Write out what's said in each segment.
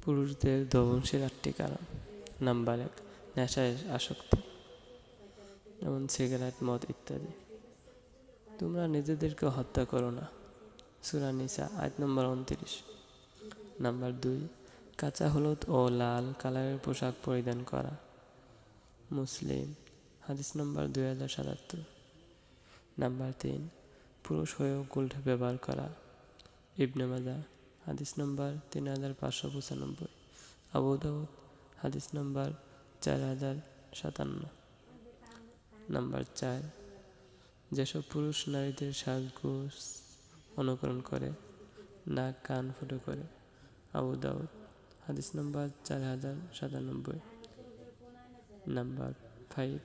পুরুষদের ধ্বংসের 8টি কারণ। নাম্বার 1, নেশায় আসক্তি, যেমন সিগারেট, মদ ইত্যাদি। তোমরা নিজেদেরকে হত্যা করো না, সূরা নিসা আয়াত নম্বর 29। নাম্বার 2, কাঁচা হলুদ ও লাল কালারের পোশাক পরিধান করা, মুসলিম হাদিস নম্বর 2077। নাম্বার 3, পুরুষ হয়েও কুল্ঠা ব্যবহার করা, ইবনে মাজাহ হাদিস নম্বর 3595। আবু দাউদ হাদিস নম্বর 4057। নাম্বার 4, যেসব পুরুষ নারীদের সাজগোজ অনুকরণ করে, নাক কান ফুটো করে, আবু দাউদ হাদিস নম্বর 4097। নাম্বার 5,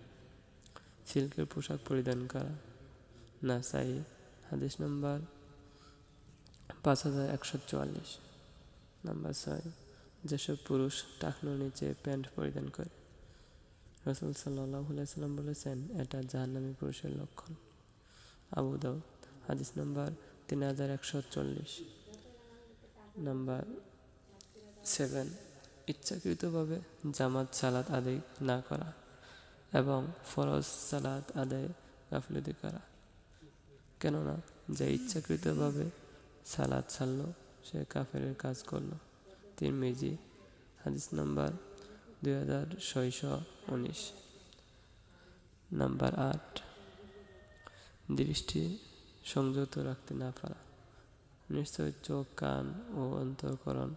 সিল্কের পোশাক পরিধান করা, নাসাই হাদিস নম্বর 5144। নাম্বার 6, যেসব পুরুষ টাকনুর নিচে প্যান্ট পরিধান করে, রাসূল সাল্লাল্লাহু আলাইহি সাল্লাম বলেছেন এটা জাহান্নামী পুরুষের লক্ষণ, আবু দাউদ হাদিস নম্বর 3140। নাম্বার 7, ইচ্ছাকৃতভাবে জামাত সালাত আদায় না করা এবং ফরজ সালাত আদায়ে গাফিলতি করা। কেননা যে ইচ্ছাকৃতভাবে সালাত ছাড়ল সে কাফেরের কাজ করল। তিরমিজি হাদিস নম্বর 2619। নাম্বার 8, দৃষ্টি সংযত রাখতে না পারা। নিশ্চয় চোখ, কান ও অন্তঃকরণ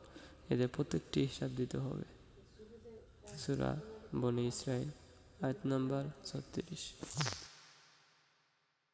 এদের প্রত্যেকটি হিসাব দিতে হবে। সূরা বনী ইসরাঈল আয়াত নম্বর 36।